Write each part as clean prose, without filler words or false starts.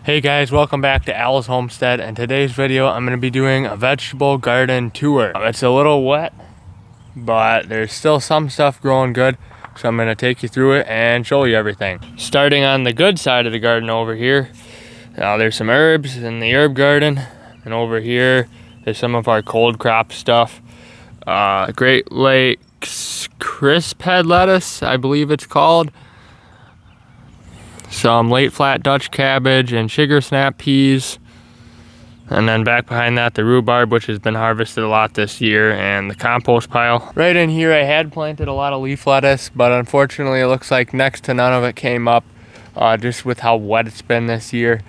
Hey guys, welcome back to Al's Homestead. In today's video, I'm going to be doing a vegetable garden tour. It's a little wet, but there's still some stuff growing good. So I'm going to take you through it and show you everything. Starting on the good side of the garden over here, there's some herbs in the herb garden. And over here, there's some of our cold crop stuff. Great Lakes crisp head lettuce, I believe it's called. Some late flat Dutch cabbage and sugar snap peas. And then back behind that, the rhubarb, which has been harvested a lot this year, and the compost pile. Right in here, I had planted a lot of leaf lettuce, but unfortunately it looks like next to none of it came up, just with how wet it's been this year.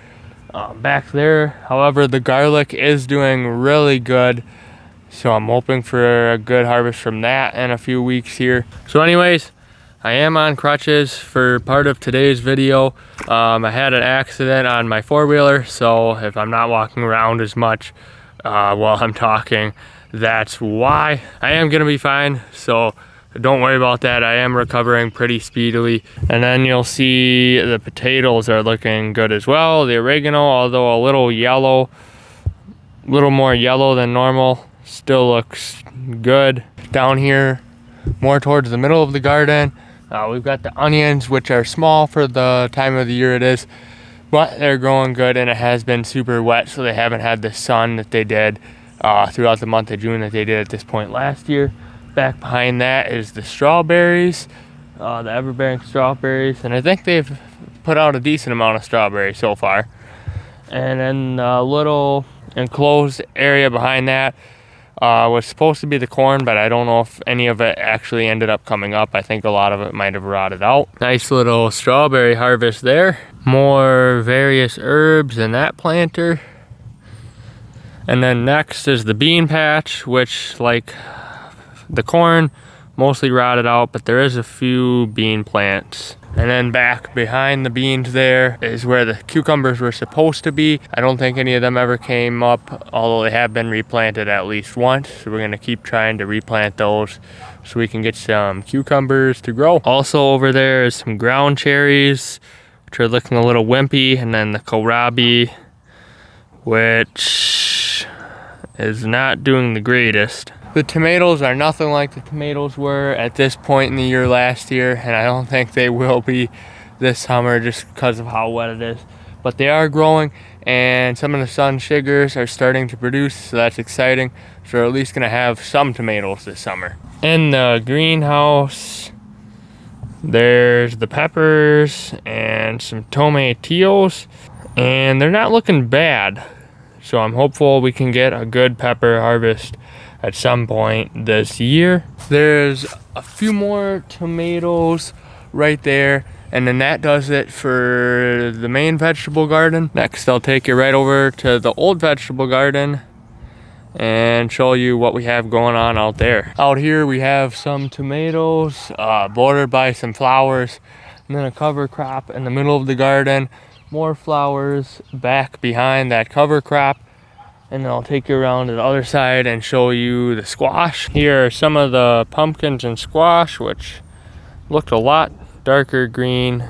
Back there, however, the garlic is doing really good. So I'm hoping for a good harvest from that in a few weeks here. So anyways, I am on crutches for part of today's video. I had an accident on my four-wheeler, so if I'm not walking around as much while I'm talking, that's why. I am gonna be fine, so don't worry about that. I am recovering pretty speedily. And then you'll see the potatoes are looking good as well. The oregano, although a little yellow, a little more yellow than normal, still looks good. Down here, more towards the middle of the garden, we've got the onions, which are small for the time of the year it is, but they're growing good, and it has been super wet, so they haven't had the sun that they did throughout the month of June that they did at this point last year. Back behind that is the strawberries, the ever-bearing strawberries, and I think they've put out a decent amount of strawberries so far. And then a little enclosed area behind that was supposed to be the corn, but I don't know if any of it actually ended up coming up. I think a lot of it might have rotted out. Nice little strawberry harvest there. More various herbs in that planter. And then next is the bean patch, which, like the corn, mostly rotted out, but there is a few bean plants. And then back behind the beans there is where the cucumbers were supposed to be. I don't think any of them ever came up, although they have been replanted at least once. So we're gonna keep trying to replant those so we can get some cucumbers to grow. Also over there is some ground cherries, which are looking a little wimpy, and then the kohlrabi, which is not doing the greatest. The tomatoes are nothing like the tomatoes were at this point in the year last year, and I don't think they will be this summer just because of how wet it is. But they are growing, and some of the sun sugars are starting to produce, so that's exciting. So we're at least gonna have some tomatoes this summer. In the greenhouse, there's the peppers and some tomatillos, and they're not looking bad. So I'm hopeful we can get a good pepper harvest at some point this year. There's a few more tomatoes right there, and then that does it for the main vegetable garden. Next, I'll take you right over to the old vegetable garden and show you what we have going on out there. Out here we have some tomatoes bordered by some flowers, and then a cover crop in the middle of the garden. More flowers back behind that cover crop. And then I'll take you around to the other side and show you the squash. Here are some of the pumpkins and squash, which looked a lot darker green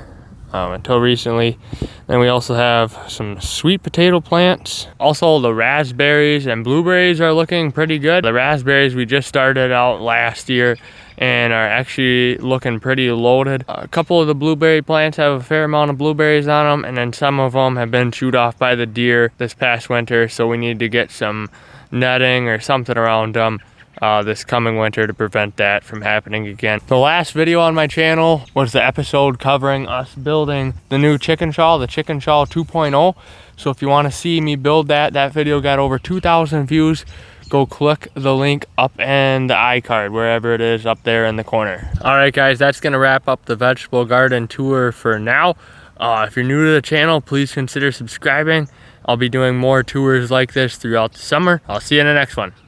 until recently. Then we also have some sweet potato plants. Also, the raspberries and blueberries are looking pretty good. The raspberries we just started out last year and are actually looking pretty loaded. A couple of the blueberry plants have a fair amount of blueberries on them, and then some of them have been chewed off by the deer this past winter, so we need to get some netting or something around them this coming winter to prevent that from happening again. The last video on my channel was the episode covering us building the new chicken shawl, the chicken shawl 2.0. So if you want to see me build that video got over 2,000 views. Go click the link up in the iCard, wherever it is up there in the corner. All right, guys, that's gonna wrap up the vegetable garden tour for now. If you're new to the channel, please consider subscribing. I'll be doing more tours like this throughout the summer. I'll see you in the next one.